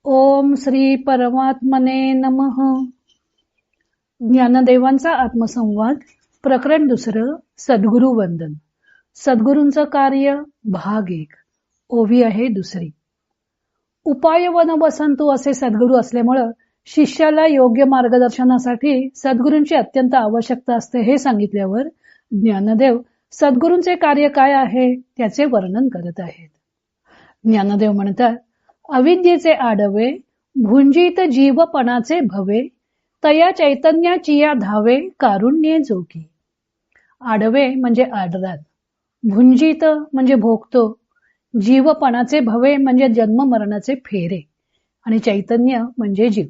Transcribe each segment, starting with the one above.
ओम श्री परमात्मने नमः. ज्ञानदेवांचा आत्मसंवाद प्रकरण 2. सद्गुरु वंदन. सद्गुरूंचं कार्य भाग 1. ओवी आहे 2. उपाय वन वसंतु असे सद्गुरू असल्यामुळं शिष्याला योग्य मार्गदर्शनासाठी सद्गुरूंची अत्यंत आवश्यकता असते हे सांगितल्यावर ज्ञानदेव सद्गुरूंचे कार्य काय आहे त्याचे वर्णन करत आहेत. ज्ञानदेव म्हणतात, अविद्येचे आडवे भुंजित जीवपणाचे भवे, तया चैतन्याची या धावे कारुण्ये जोगी. आडवे म्हणजे आडरात, भुंजित म्हणजे भोगतो, जीवपणाचे भवे म्हणजे जन्म मरणाचे फेरे, आणि चैतन्य म्हणजे जीव.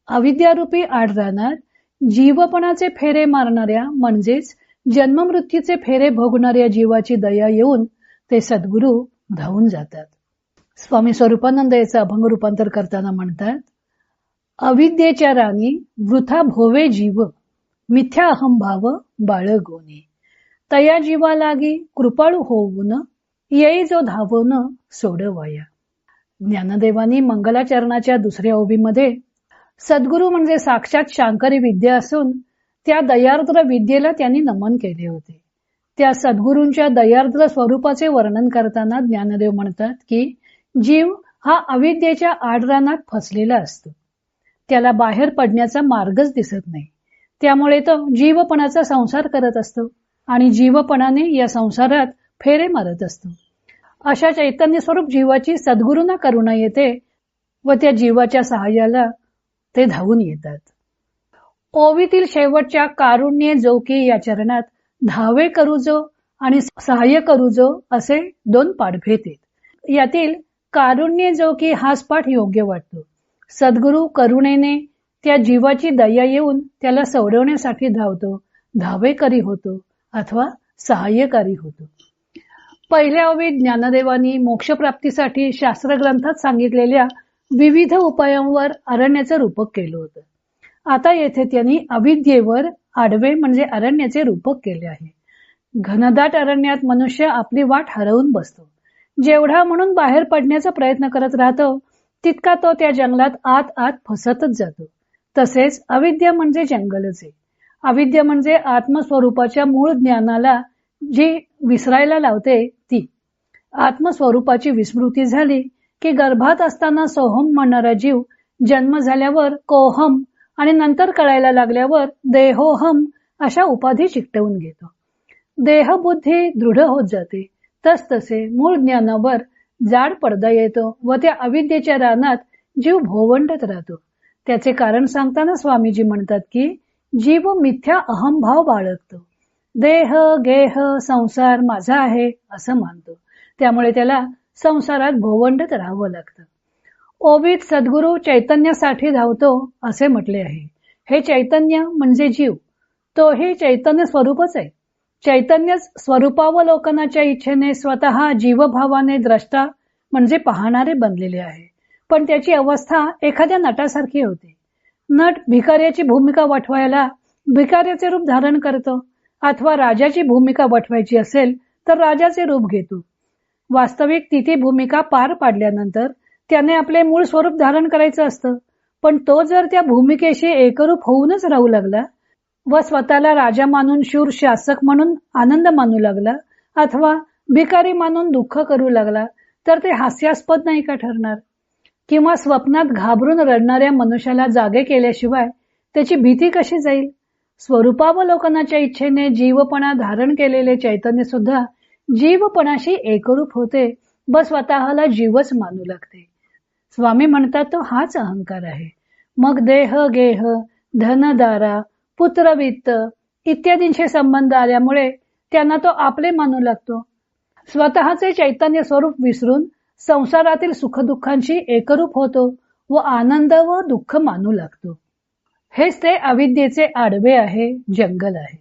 अविद्यारूपी आडरानात जीवपणाचे फेरे मारणाऱ्या म्हणजेच जन्म मृत्यूचे फेरे भोगणाऱ्या जीवाची दया येऊन ते सद्गुरू धावून जातात. स्वामी स्वरूपानंद याचं अभंग रूपांतर करताना म्हणतात, अविद्येच्या राणी वृथा भोवे जीव, मिथ्या अहंभाव बाळगोने, तया जीवा लागी कृपाळू होऊन, येई जो धावून सोडवया. ज्ञानदेवानी मंगलाचरणाच्या 2ऱ्या ओवीमध्ये सद्गुरू म्हणजे साक्षात शांकरी विद्या असून त्या दयार्द्र विद्येला त्यांनी नमन केले होते. त्या सद्गुरूंच्या दयार्द्र स्वरूपाचे वर्णन करताना ज्ञानदेव म्हणतात की जीव हा अविद्येच्या आडरानात फसलेला असतो. त्याला बाहेर पडण्याचा मार्गच दिसत नाही. त्यामुळे तो जीवपणाचा संसार करत असतो आणि जीवपणाने या संसारात फेरे मारत असतो. अशा चैतन्य स्वरूप जीवाची सद्गुरूंना करुणा येते व त्या जीवाच्या सहाय्याला ते धावून येतात. ओवीतील शेवटच्या कारुण्ये जोकी या चरणात धावे करूजो आणि सहाय्य करूजो असे 2 पाढभेद आहेत. यातील कारुण्य जोकी हाच पाठ योग्य वाटतो. सद्गुरू करुणेने त्या जीवाची दया येऊन त्याला सोडवण्यासाठी धावतो, धावेकरी होतो अथवा सहाय्यकारी होतो. पहिल्या ओवीत ज्ञानदेवानी मोक्षप्राप्तीसाठी शास्त्रग्रंथात सांगितलेल्या विविध उपायांवर अरण्याचं रूपक केलं होतं. आता येथे त्यांनी अविद्येवर आडवे म्हणजे अरण्याचे रूपक केले आहे. घनदाट अरण्यात मनुष्य आपली वाट हरवून बसतो. जेवढा म्हणून बाहेर पडण्याचा प्रयत्न करत राहतो तितका तो त्या जंगलात आत आत फसतच जातो. तसेच अविद्या म्हणजे जंगलच आहे. अविद्या म्हणजे आत्मस्वरूपाच्या मूळ ज्ञानाला जी विसरायला लावते ती. आत्मस्वरूपाची विस्मृती झाली की गर्भात असताना सोहम म्हणणारा जीव जन्म झाल्यावर कोहम आणि नंतर कळायला लागल्यावर देहोहम अशा उपाधी चिकटवून घेतो. देहबुद्धी दृढ होत जाते. तसतसे मूळ ज्ञानावर जाड पडदा येतो व त्या अविद्येच्या रानात जीव भोवंडत राहतो. त्याचे कारण सांगताना स्वामीजी म्हणतात की जीव मिथ्या अहंभाव बाळगतो. देह गेह संसार माझा आहे असं मानतो. त्यामुळे त्याला संसारात भोवंडत राहावं लागतं. ओवीत सद्गुरू चैतन्यासाठी धावतो असे म्हटले आहे. हे चैतन्य म्हणजे जीव, तोही चैतन्य स्वरूपच आहे. चैतन्य स्वरूपावलोकनाच्या इच्छेने स्वतः जीवभावाने द्रष्टा म्हणजे पाहणारे बनलेले आहे. पण त्याची अवस्था एखाद्या नटासारखी होते. नट भिकाऱ्याची भूमिका वठवायला भिकाऱ्याचे रूप धारण करतो अथवा राजाची भूमिका वठवायची असेल तर राजाचे रूप घेतो. वास्तविक ती भूमिका पार पाडल्यानंतर त्याने आपले मूळ स्वरूप धारण करायचं असतं. पण तो जर त्या भूमिकेशी एकरूप होऊनच राहू लागला व स्वतःला राजा मानून शूर शासक म्हणून आनंद मानू लागला अथवा भिकारी मानून दुःख करू लागला तर ते हास्यास्पद नाही का ठरणार? किंवा स्वप्नात घाबरून रडणाऱ्या मनुष्याला जागे केल्याशिवाय त्याची भीती कशी जाईल? स्वरूपावलोकनाच्या इच्छेने जीवपणा धारण केलेले चैतन्य सुद्धा जीवपणाशी एकरूप होते व स्वतःला जीवच मानू लागते. स्वामी म्हणतात तो हाच अहंकार आहे. मग देह गेह धनदारा पुत्रवित्त इत्यादींचे संबंध आल्यामुळे त्यांना तो आपले मानू लागतो. स्वतःचे चैतन्य स्वरूप विसरून संसारातील सुखदुःखांशी एकरूप होतो व आनंद व दुःख मानू लागतो. हेच ते अविद्येचे आडवे आहे, जंगल आहे.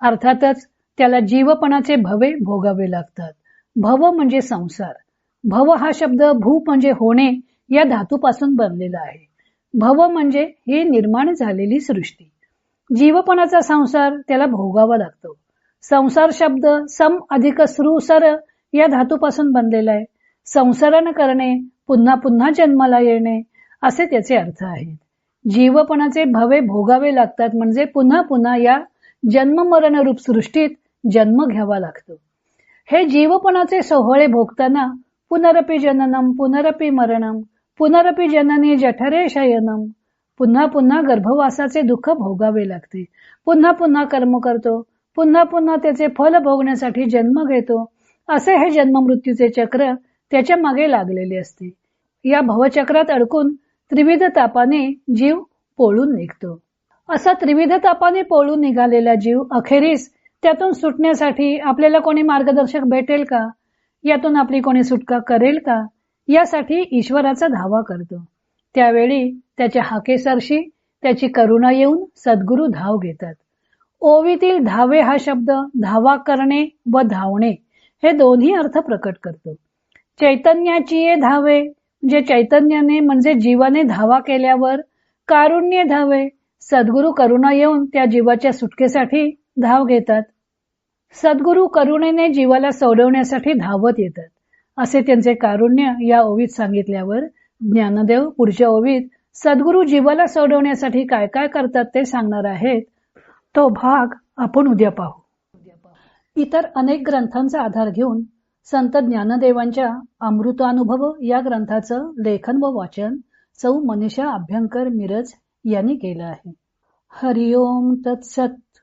अर्थातच त्याला जीवपणाचे भवे भोगावे लागतात. भव म्हणजे संसार. भव हा शब्द भू म्हणजे होणे या धातूपासून बनलेला आहे. भव म्हणजे ही निर्माण झालेली सृष्टी. जीवपणाचा संसार त्याला भोगावा लागतो. संसार शब्द सम अधिक सृ सर या धातूपासून बनलेला आहे. संसरण करणे पुन्हा पुन्हा जन्माला येणे असे त्याचे अर्थ आहेत. जीवपणाचे भवे भोगावे लागतात म्हणजे पुन्हा पुन्हा या जन्म मरण रूप सृष्टीत जन्म घ्यावा लागतो. हे जीवपणाचे सोहळे भोगताना पुनरपि जननम पुनरपि मरणम पुनरपि जननी जठरे शयनम, पुन्हा पुन्हा गर्भवासाचे दुःख भोगावे लागते. पुन्हा पुन्हा कर्म करतो, पुन्हा पुन्हा त्याचे फल भोगण्यासाठी जन्म घेतो. असे हे जन्म मृत्यूचे चक्र त्याच्या मागे लागलेले असते. या भवचक्रात अडकून त्रिविध तापाने जीव पोळून निघतो. असा त्रिविध तापाने पोळून निघालेला जीव अखेरीस त्यातून सुटण्यासाठी आपल्याला कोणी मार्गदर्शक भेटेल का, यातून आपली कोणी सुटका करेल का, यासाठी ईश्वराचा धावा करतो. त्यावेळी त्याच्या हाकेसरशी त्याची करुणा येऊन सद्गुरू धाव घेतात. ओवीतील धावे हा शब्द धावा करणे व धावणे हे दोन्ही अर्थ प्रकट करतो. चैतन्याची ये धावे म्हणजे चैतन्याने म्हणजे जीवाने धावा केल्यावर, कारुण्य धावे सद्गुरू करुणा येऊन त्या जीवाच्या सुटकेसाठी धाव घेतात. सद्गुरू करुणेने जीवाला सोडवण्यासाठी धावत येतात असे त्यांचे कारुण्य या ओवीत सांगितल्यावर ज्ञानदेव पुढच्या ओवीत सद्गुरू जीवाला सोडवण्यासाठी काय काय करतात ते सांगणार आहेत. तो भाग आपण उद्या पाहू. इतर अनेक ग्रंथांचा आधार घेऊन संत ज्ञानदेवांच्या अमृतानुभव या ग्रंथाचं लेखन व वाचन सौ मनीषा अभ्यंकर मिरज यांनी केलं आहे. हरिओम तत्सत.